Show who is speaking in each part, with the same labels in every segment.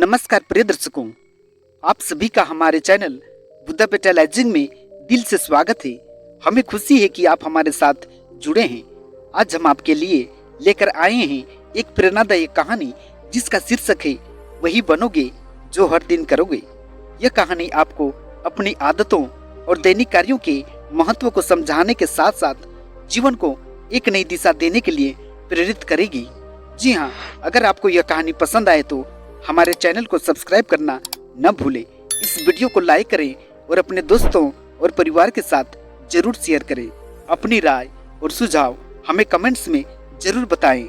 Speaker 1: नमस्कार प्रिय दर्शकों, आप सभी का हमारे चैनल बुद्धा बेटा लाइजिंग में दिल से स्वागत है। हमें खुशी है कि आप हमारे साथ जुड़े हैं। आज हम आपके लिए लेकर आए हैं एक प्रेरणादायक कहानी जिसका शीर्षक है वही बनोगे जो हर दिन करोगे। यह कहानी आपको अपनी आदतों और दैनिक कार्यों के महत्व को समझाने के साथ साथ जीवन को एक नई दिशा देने के लिए प्रेरित करेगी। जी हाँ, अगर आपको यह कहानी पसंद आए तो हमारे चैनल को सब्सक्राइब करना न भूलें। इस वीडियो को लाइक करें और अपने दोस्तों और परिवार के साथ जरूर शेयर करें। अपनी राय और सुझाव हमें कमेंट्स में जरूर बताएं।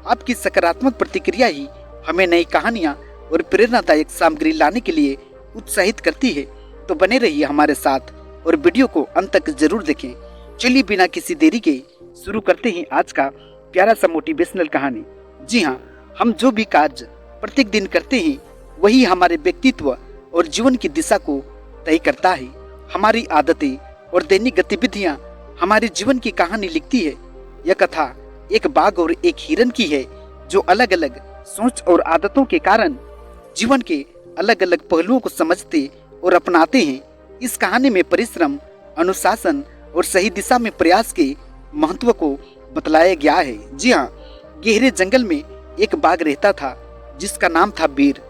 Speaker 1: आपकी सकारात्मक प्रतिक्रिया ही हमें नई कहानियाँ और प्रेरणादायक सामग्री लाने के लिए उत्साहित करती है। तो बने रहिए हमारे साथ और वीडियो को अंत तक जरूर देखें। चलिए बिना किसी देरी के शुरू करते हैं आज का प्यारा सा मोटिवेशनल कहानी। जी हाँ, हम जो भी कार्य प्रत्येक दिन करते हैं वही हमारे व्यक्तित्व और जीवन की दिशा को तय करता है। हमारी आदतें और दैनिक गतिविधियां हमारे जीवन की कहानी लिखती है। यह कथा एक बाघ और एक हिरन की है जो अलग अलग सोच और आदतों के कारण जीवन के अलग अलग पहलुओं को समझते और अपनाते हैं। इस कहानी में परिश्रम, अनुशासन और सही दिशा में प्रयास के महत्व को बतलाया गया है। जी हाँ, गहरे जंगल में एक बाघ रहता था जिसका नाम था वीर।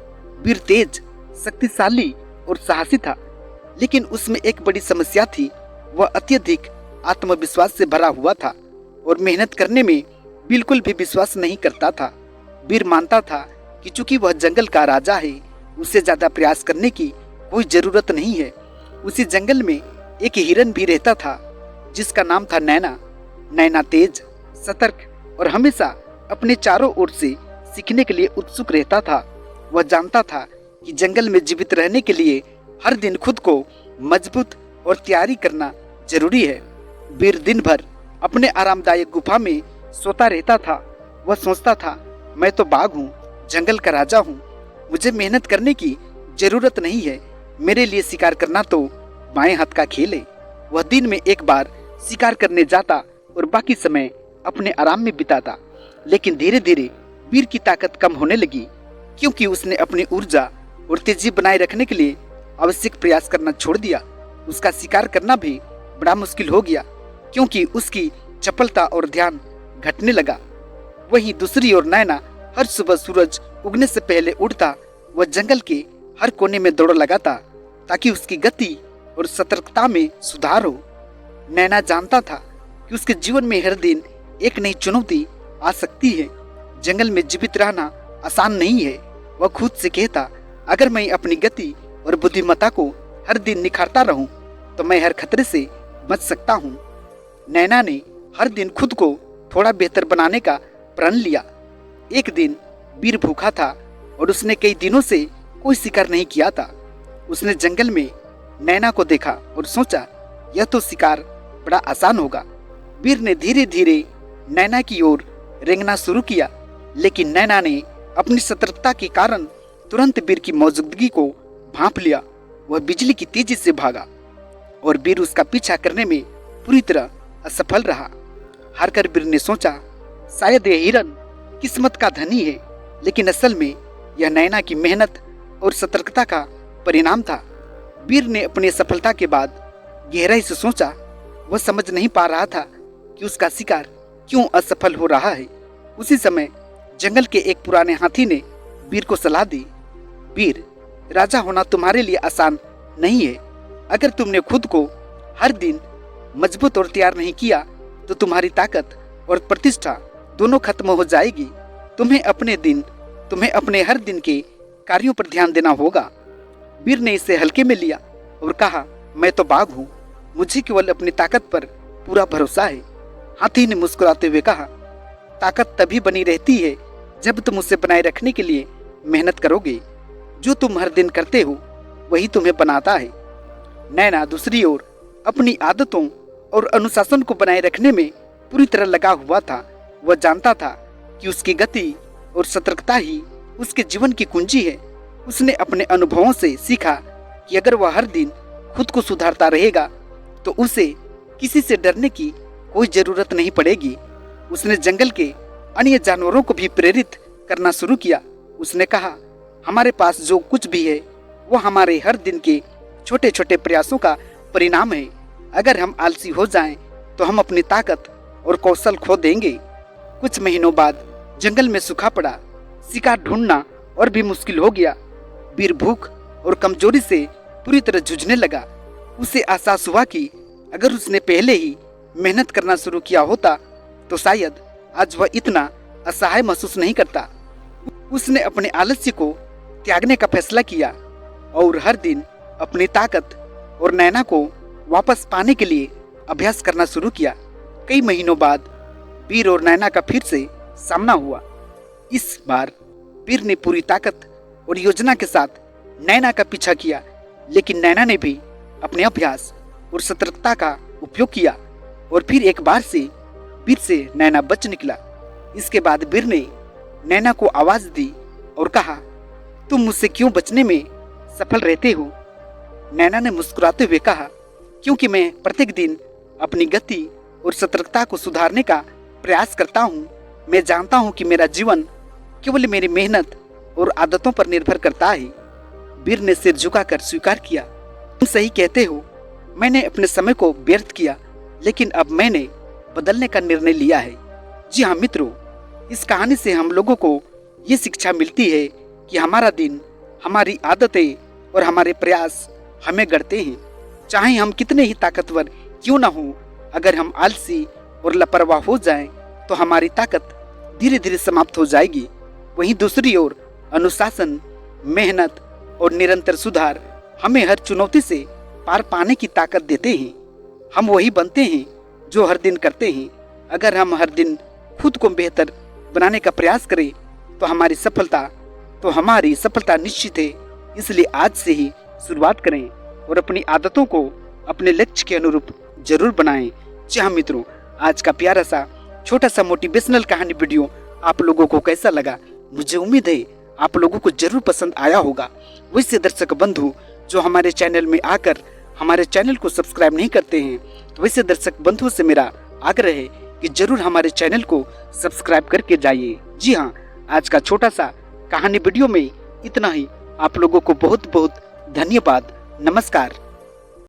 Speaker 1: वीर तेज, शक्तिशाली और साहसी था, लेकिन उसमें एक बड़ी समस्या थी। वह अत्यधिक आत्मविश्वास से भरा हुआ था और मेहनत करने में बिल्कुल भी विश्वास नहीं करता था। वीर मानता था कि चूंकि वह जंगल का राजा है, उसे ज्यादा प्रयास करने की कोई जरूरत नहीं है। उसी जंगल में एक हिरन भी रहता था जिसका नाम था नैना। नैना तेज, सतर्क और हमेशा अपने चारों ओर से सीखने के लिए उत्सुक रहता था। वह जानता था कि जंगल में जीवित रहने के लिए हर दिन खुद को मजबूत और तैयारी करना जरूरी है। वीर दिन भर अपने आरामदायक गुफा में सोता रहता था। वह सोचता था, मैं तो बाघ हूँ, जंगल का राजा हूँ, मुझे मेहनत करने की जरूरत नहीं है। मेरे लिए शिकार करना तो बाएं हाथ का खेल है। वह दिन में एक बार शिकार करने जाता और बाकी समय अपने आराम में बिताता। लेकिन धीरे धीरे वीर की ताकत कम होने लगी, क्योंकि उसने अपनी ऊर्जा और तेजी बनाए रखने के लिए आवश्यक प्रयास करना छोड़ दिया। उसका शिकार करना भी बड़ा मुश्किल हो गया, क्योंकि उसकी चपलता और ध्यान घटने लगा। वहीं दूसरी ओर नैना हर सुबह सूरज उगने से पहले उड़ता। वह जंगल के हर कोने में दौड़ लगाता ताकि उसकी गति और सतर्कता में सुधार हो। नैना जानता था कि उसके जीवन में हर दिन एक नई चुनौती आ सकती है। जंगल में जीवित रहना आसान नहीं है। वह खुद से कहता, अगर मैं अपनी गति और बुद्धिमत्ता को हर दिन निखारता रहूं, तो मैं हर खतरे से बच सकता हूं। नैना ने हर दिन खुद को थोड़ा बेहतर बनाने का प्रण लिया। एक दिन वीर भूखा था और उसने कई दिनों से कोई शिकार नहीं किया था। उसने जंगल में नैना को देखा और सोचा, यह तो शिकार बड़ा आसान होगा। वीर ने धीरे धीरे नैना की ओर रेंगना शुरू किया, लेकिन नैना ने अपनी सतर्कता के कारण तुरंत वीर की मौजूदगी को भांप लिया। वह बिजली की तेजी से भागा और वीर उसका पीछा करने में पूरी तरह असफल रहा। हारकर वीर ने सोचा, शायद यह हिरन किस्मत का धनी है, लेकिन असल में यह नैना की मेहनत और सतर्कता का परिणाम था। वीर ने अपनी सफलता के बाद गहराई से सोचा। वह समझ नहीं पा रहा था कि उसका शिकार क्यों असफल हो रहा है। उसी समय जंगल के एक पुराने हाथी ने वीर को सलाह दी, वीर, राजा होना तुम्हारे लिए आसान नहीं है। अगर तुमने खुद को हर दिन मजबूत और तैयार नहीं किया तो तुम्हारी ताकत और प्रतिष्ठा दोनों खत्म हो जाएगी। तुम्हें अपने हर दिन के कार्यों पर ध्यान देना होगा। वीर ने इसे हल्के में लिया और कहा, मैं तो बाघ हूँ, मुझे केवल अपनी ताकत पर पूरा भरोसा है। हाथी ने मुस्कुराते हुए कहा, ताकत तभी बनी रहती है जब तुम उसे बनाए रखने के लिए मेहनत करोगे। जो तुम हर दिन करते हो वही तुम्हें बनाता है। नैना दूसरी ओर अपनी आदतों और अनुशासन को बनाए रखने में पूरी तरह लगा हुआ था। वह जानता था कि उसकी गति और सतर्कता ही उसके जीवन की कुंजी है। उसने अपने अनुभवों से सीखा कि अगर वह हर दिन खुद को सुधारता रहेगा तो उसे किसी से डरने की कोई जरूरत नहीं पड़ेगी। उसने जंगल के अन्य जानवरों को भी प्रेरित करना शुरू किया। उसने कहा, हमारे पास जो कुछ भी है वो हमारे हर दिन के छोटे छोटे प्रयासों का परिणाम है। अगर हम आलसी हो जाएं तो हम अपनी ताकत और कौशल खो देंगे। कुछ महीनों बाद जंगल में सूखा पड़ा, शिकार ढूंढना और भी मुश्किल हो गया। वीर भूख और कमजोरी से पूरी तरह जूझने लगा। उसे एहसास हुआ कि अगर उसने पहले ही मेहनत करना शुरू किया होता तो शायद आज वह इतना असहाय महसूस नहीं करता। उसने अपने आलस्य को त्यागने का फैसला किया और हर दिन अपनी ताकत और नैना को वापस पाने के लिए अभ्यास करना शुरू किया। कई महीनों बाद वीर और नैना का फिर से सामना हुआ। इस बार वीर ने पूरी ताकत और योजना के साथ नैना का पीछा किया, लेकिन नैना ने भी अपने अभ्यास और सतर्कता का उपयोग किया और फिर एक बार से वीर से नैना बच निकला। इसके बाद वीर ने नैना को आवाज दी और कहा, तुम मुझसे क्यों बचने में सफल रहते हो? नैना ने मुस्कुराते हुए कहा, क्योंकि मैं प्रत्येक दिन अपनी गति और सतर्कता को सुधारने का प्रयास करता हूँ। मैं जानता हूँ कि मेरा जीवन केवल मेरी मेहनत और आदतों पर निर्भर करता है। वीर ने सिर झुकाकर स्वीकार किया, तुम सही कहते हो, मैंने अपने समय को व्यर्थ किया, लेकिन अब मैंने बदलने का निर्णय लिया है। जी हाँ मित्रों, इस कहानी से हम लोगों को ये शिक्षा मिलती है कि हमारा दिन, हमारी आदतें और हमारे प्रयास हमें गढ़ते हैं। चाहे हम कितने ही ताकतवर क्यों ना हो, अगर हम आलसी और लापरवाह हो जाएं, तो हमारी ताकत धीरे धीरे समाप्त हो जाएगी। वहीं दूसरी ओर अनुशासन, मेहनत और निरंतर सुधार हमें हर चुनौती से पार पाने की ताकत देते हैं। हम वही बनते हैं जो हर दिन करते हैं। अगर हम हर दिन खुद को बेहतर बनाने का प्रयास करें तो हमारी सफलता निश्चित है। इसलिए आज से ही शुरुआत करें और अपनी आदतों को अपने लक्ष्य के अनुरूप जरूर बनाएं। जी हाँ मित्रों, आज का प्यारा सा छोटा सा मोटिवेशनल कहानी वीडियो आप लोगों को कैसा लगा? मुझे उम्मीद है आप लोगों को जरूर पसंद आया होगा। वैसे दर्शक बंधु जो हमारे चैनल में आकर हमारे चैनल को सब्सक्राइब नहीं करते हैं, तो वैसे दर्शक बंधुओं से मेरा आग्रह है कि जरूर हमारे चैनल को सब्सक्राइब करके जाइए। जी हाँ, आज का छोटा सा कहानी वीडियो में इतना ही। आप लोगों को बहुत बहुत धन्यवाद। नमस्कार।